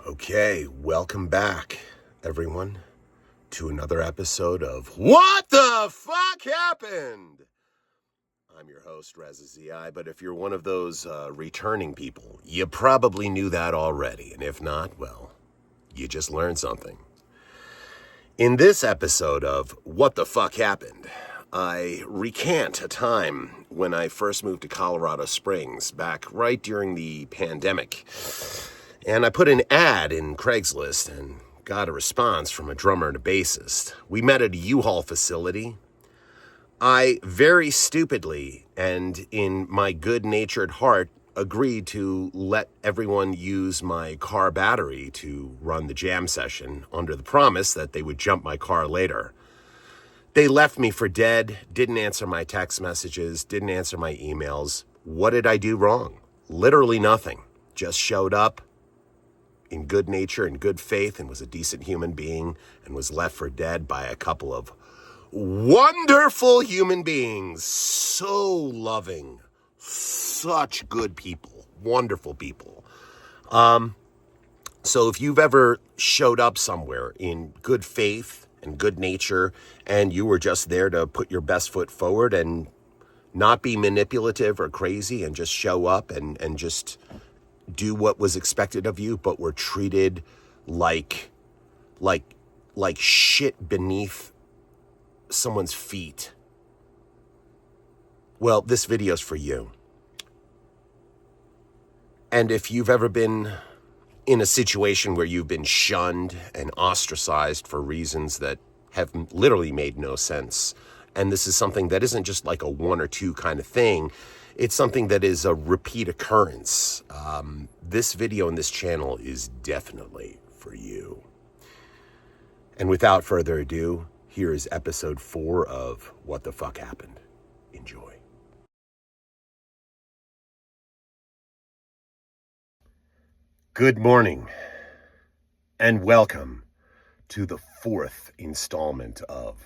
Okay, welcome back, everyone, to another episode of What the Fuck Happened? I'm your host, Reza ZI, but if you're one of those returning people, you probably knew that already, and if not, well, you just learned something. In this episode of What the Fuck Happened, I recant a time when I first moved to Colorado Springs, back right during the pandemic. And I put an ad in Craigslist and got a response from a drummer and a bassist. We met at a U-Haul facility. I very stupidly and in my good-natured heart agreed to let everyone use my car battery to run the jam session under the promise that they would jump my car later. They left me for dead, didn't answer my text messages, didn't answer my emails. What did I do wrong? Literally nothing. Just showed up in good nature and good faith and was a decent human being and was left for dead by a couple of wonderful human beings. So loving. Such good people. Wonderful people. So if you've ever showed up somewhere in good faith and good nature and you were just there to put your best foot forward and not be manipulative or crazy and just show up and just do what was expected of you, but were treated like shit beneath someone's feet. Well, this video's for you. And if you've ever been in a situation where you've been shunned and ostracized for reasons that have literally made no sense, and this is something that isn't just like a one or two kind of thing, it's something that is a repeat occurrence. This video and this channel is definitely for you. And without further ado, here is episode 4 of What the Fuck Happened. Enjoy. Good morning, and welcome to the 4th installment of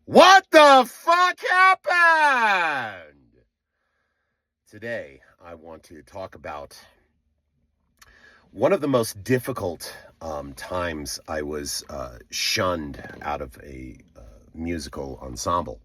What the Fuck Happened? Today, I want to talk about one of the most difficult times I was shunned out of a musical ensemble.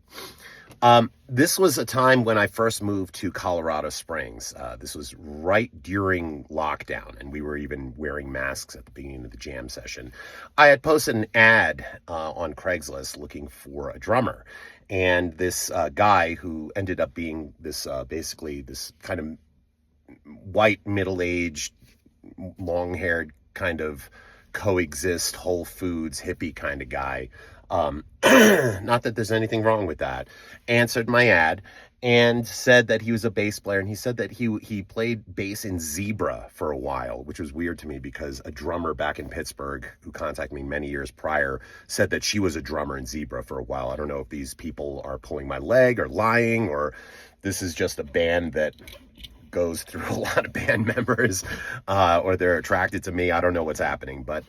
This was a time when I first moved to Colorado Springs. This was right during lockdown, and we were even wearing masks at the beginning of the jam session. I had posted an ad on Craigslist looking for a drummer, and this guy who ended up being this basically this kind of white, middle-aged, long-haired kind of coexist Whole Foods hippie kind of guy, not that there's anything wrong with that, answered my ad and said that he was a bass player, and he said that he played bass in Zebra for a while, which was weird to me because a drummer back in Pittsburgh who contacted me many years prior said that she was a drummer in Zebra for a while. I don't know if these people are pulling my leg or lying, or this is just a band that goes through a lot of band members, or they're attracted to me. I don't know what's happening, but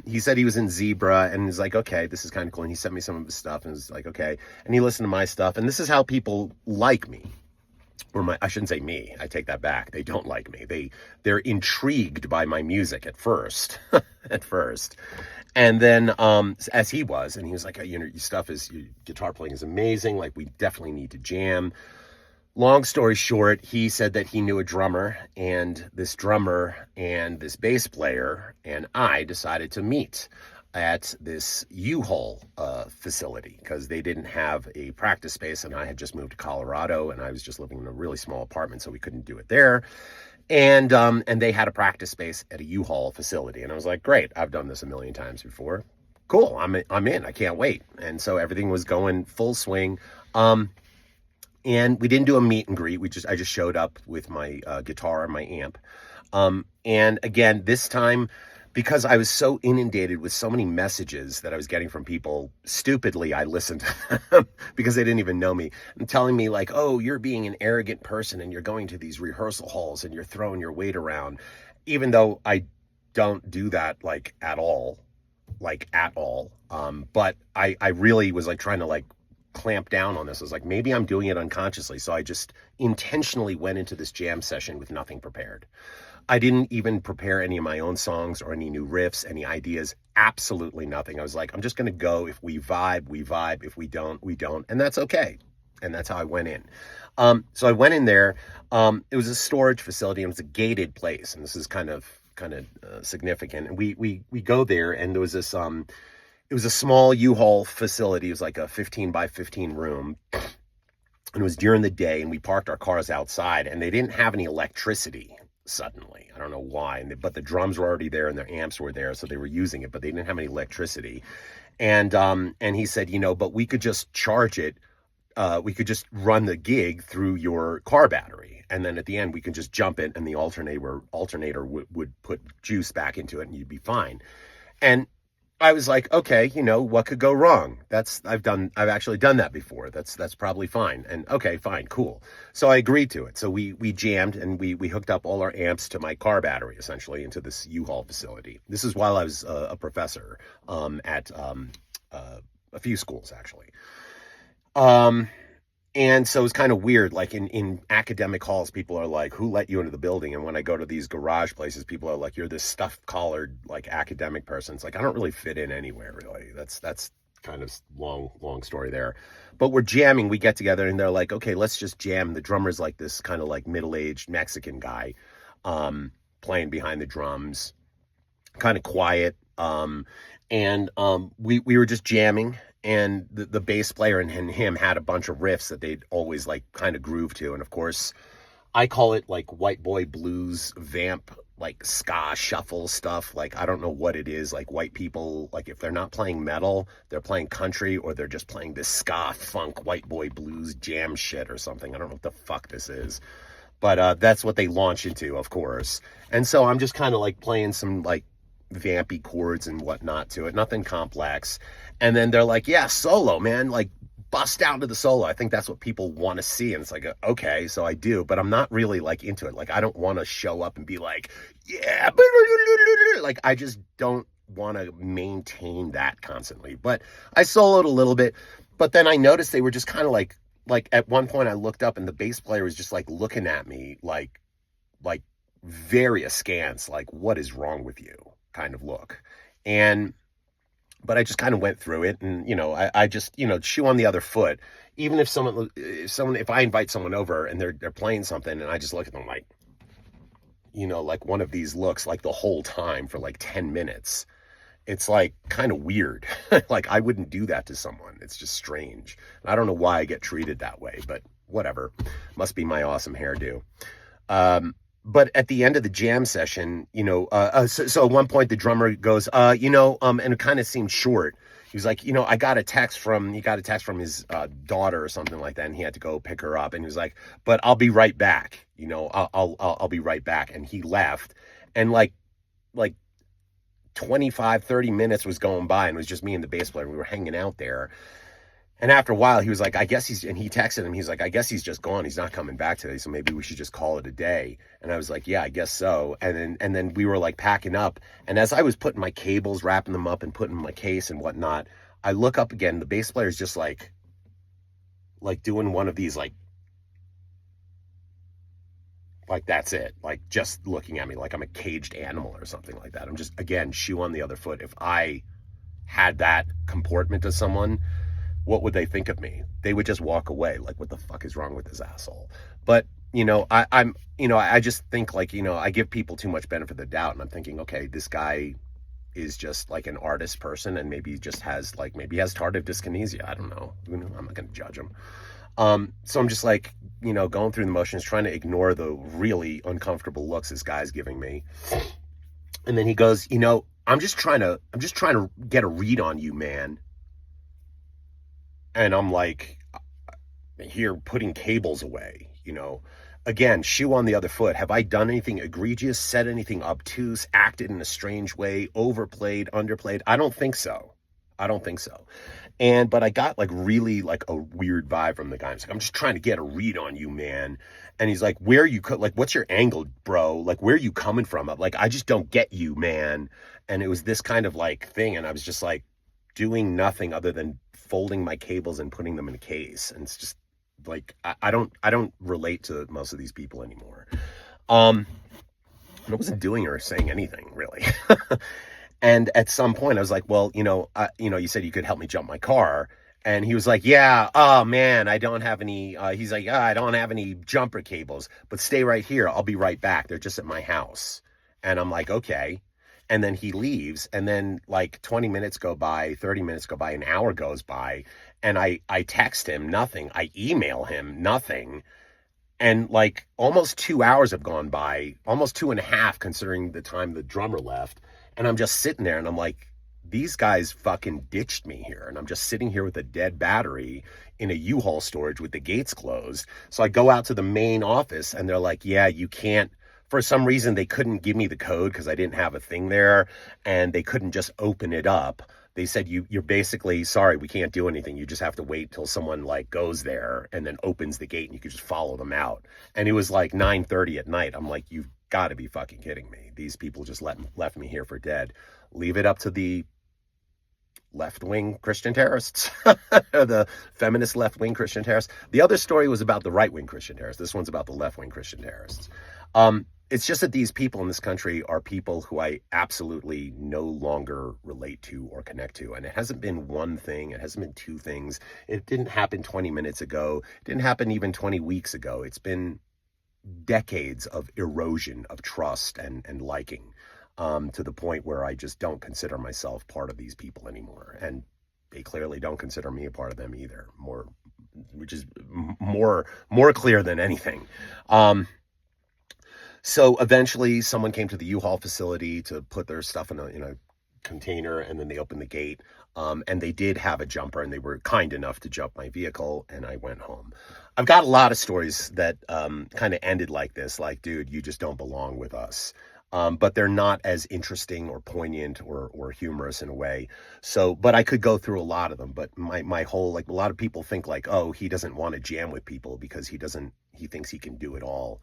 he said he was in Zebra, and he's like, okay, this is kind of cool. And he sent me some of his stuff, and was like, okay. And he listened to my stuff, and this is how people like me, or I shouldn't say me. I take that back. They don't like me. They're intrigued by my music at first, and then as he was, and he was like, your stuff is, your guitar playing is amazing. Like, we definitely need to jam. Long story short, he said that he knew a drummer, and this drummer and this bass player and I decided to meet at this U-Haul facility because they didn't have a practice space, and I had just moved to Colorado, and I was just living in a really small apartment, so we couldn't do it there. And they had a practice space at a U-Haul facility, and I was like, great, I've done this a million times before. Cool, I'm in. I can't wait. And so everything was going full swing. And we didn't do a meet and greet. I just showed up with my guitar and my amp. And again, this time, because I was so inundated with so many messages that I was getting from people, stupidly, I listened to them because they didn't even know me, and telling me like, oh, you're being an arrogant person and you're going to these rehearsal halls and you're throwing your weight around, even though I don't do that like at all. But I really was like trying to like clamp down on this. I was like, maybe I'm doing it unconsciously. So I just intentionally went into this jam session with nothing prepared. I didn't even prepare any of my own songs or any new riffs, any ideas, absolutely nothing. I was like, I'm just going to go. If we vibe, we vibe. If we don't, we don't. And that's okay. And that's how I went in. So I went in there. It was a storage facility and it was a gated place. And this is kind of significant. And we go there, and there was this, it was a small U-Haul facility. It was like a 15 by 15 room. And it was during the day, and we parked our cars outside, and they didn't have any electricity suddenly. I don't know why, but the drums were already there and their amps were there, so they were using it, but they didn't have any electricity. And he said, but we could just charge it. We could just run the gig through your car battery, and then at the end we can just jump it, and the alternator would put juice back into it, and you'd be fine. And I was like, okay, what could go wrong? I've actually done that before. That's probably fine. And okay, fine, cool. So I agreed to it. So we jammed, and we hooked up all our amps to my car battery, essentially, into this U-Haul facility. This is while I was a professor at a few schools, actually. And so it's kind of weird, like in academic halls, people are like, who let you into the building? And when I go to these garage places, people are like, you're this stuffed collared, like, academic person. It's like, I don't really fit in anywhere, really. That's kind of long story there. But we're jamming, we get together, and they're like, okay, let's just jam. The drummer's like this kind of like middle-aged Mexican guy, playing behind the drums, kind of quiet. We were just jamming. And the bass player and him had a bunch of riffs that they'd always like kind of groove to. And of course, I call it like white boy blues, vamp, like ska shuffle stuff. Like, I don't know what it is. Like, white people, like, if they're not playing metal, they're playing country, or they're just playing this ska funk white boy blues jam shit or something. I don't know what the fuck this is. But that's what they launch into, of course. And so I'm just kind of like playing some like vampy chords and whatnot to it, nothing complex. And then they're like, yeah, solo, man, like, bust down to the solo. I think that's what people want to see. And it's like, okay, so I do, but I'm not really like into it. Like, I don't want to show up and be like, yeah, like, I just don't want to maintain that constantly. But I soloed a little bit, but then I noticed they were just kind of like at one point I looked up and the bass player was just like looking at me like very askance, like, what is wrong with you kind of look. But I just kind of went through it, and I just chew on the other foot. Even if I invite someone over and they're playing something, and I just look at them like, like one of these looks, like the whole time for like 10 minutes, it's like kind of weird. Like, I wouldn't do that to someone. It's just strange. And I don't know why I get treated that way, but whatever. Must be my awesome hairdo. But at the end of the jam session, so at one point the drummer goes, and it kind of seemed short. He was like, he got a text from his daughter or something like that, and he had to go pick her up. And he was like, but I'll be right back. I'll be right back. And he left, and like 25, 30 minutes was going by, and it was just me and the bass player. We were hanging out there. And after a while, he was like, and he texted him, he's like, I guess he's just gone. He's not coming back today. So maybe we should just call it a day. And I was like, yeah, I guess so. And then we were like packing up. And as I was putting my cables, wrapping them up and putting them in my case and whatnot, I look up again. The bass player's just like doing one of these, like that's it. Like, just looking at me like I'm a caged animal or something like that. I'm just, again, shoe on the other foot. If I had that comportment to someone, what would they think of me? They would just walk away. Like, what the fuck is wrong with this asshole? But, I just think, like, I give people too much benefit of the doubt. And I'm thinking, okay, this guy is just like an artist person, and maybe just has tardive dyskinesia. I don't know. I'm not going to judge him. So I'm just like, going through the motions, trying to ignore the really uncomfortable looks this guy's giving me. And then he goes, I'm just trying to get a read on you, man. And I'm like, here, putting cables away, again, shoe on the other foot. Have I done anything egregious, said anything obtuse, acted in a strange way, overplayed, underplayed? I don't think so. But I got like really like a weird vibe from the guy. He's like, I'm just trying to get a read on you, man. And he's like, what's your angle, bro? Like, where are you coming from? I'm like, I just don't get you, man. And it was this kind of like thing. And I was just like doing nothing other than folding my cables and putting them in a case. And it's just like, I don't relate to most of these people anymore. I wasn't doing or saying anything really. And at some point I was like, well, you said you could help me jump my car. And he was like, yeah, oh man, I don't have any, he's like, I don't have any jumper cables, but stay right here. I'll be right back. They're just at my house. And I'm like, okay. And then he leaves. And then like 20 minutes go by, 30 minutes go by, an hour goes by. And I text him nothing. I email him nothing. And like almost 2 hours have gone by, almost 2.5, considering the time the drummer left. And I'm just sitting there and I'm like, these guys fucking ditched me here. And I'm just sitting here with a dead battery in a U-Haul storage with the gates closed. So I go out to the main office and they're like, yeah, you can't. For some reason, they couldn't give me the code because I didn't have a thing there, and they couldn't just open it up. They said, you're basically, sorry, we can't do anything. You just have to wait till someone like goes there and then opens the gate and you can just follow them out. And it was like 9:30 at night. I'm like, you've got to be fucking kidding me. These people just left me here for dead. Leave it up to the left-wing Christian terrorists, the feminist left-wing Christian terrorists. The other story was about the right-wing Christian terrorists. This one's about the left-wing Christian terrorists. It's just that these people in this country are people who I absolutely no longer relate to or connect to. And it hasn't been one thing. It hasn't been two things. It didn't happen 20 minutes ago. It didn't happen even 20 weeks ago. It's been decades of erosion of trust and liking, to the point where I just don't consider myself part of these people anymore. And they clearly don't consider me a part of them either, which is more clear than anything. So eventually someone came to the U-Haul facility to put their stuff in a container, and then they opened the gate. And they did have a jumper, and they were kind enough to jump my vehicle, and I went home. I've got a lot of stories that kind of ended like this, like, dude, you just don't belong with us. But they're not as interesting or poignant or humorous in a way. So, but I could go through a lot of them. But my whole, like, a lot of people think like, oh, he doesn't want to jam with people because he thinks he can do it all.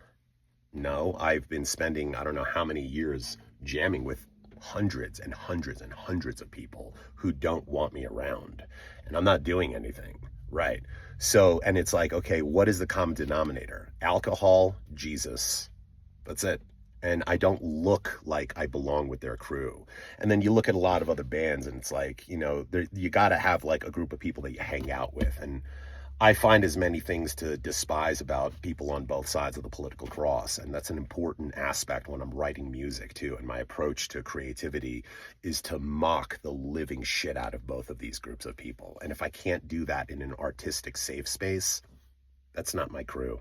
No, I've been spending, I don't know how many years jamming with hundreds and hundreds and hundreds of people who don't want me around, and I'm not doing anything, right? So, and it's like, okay, what is the common denominator? Alcohol, Jesus. That's it. And I don't look like I belong with their crew. And then you look at a lot of other bands and it's like, you got to have like a group of people that you hang out with. And I find as many things to despise about people on both sides of the political cross. And that's an important aspect when I'm writing music too. And my approach to creativity is to mock the living shit out of both of these groups of people. And if I can't do that in an artistic safe space, that's not my crew.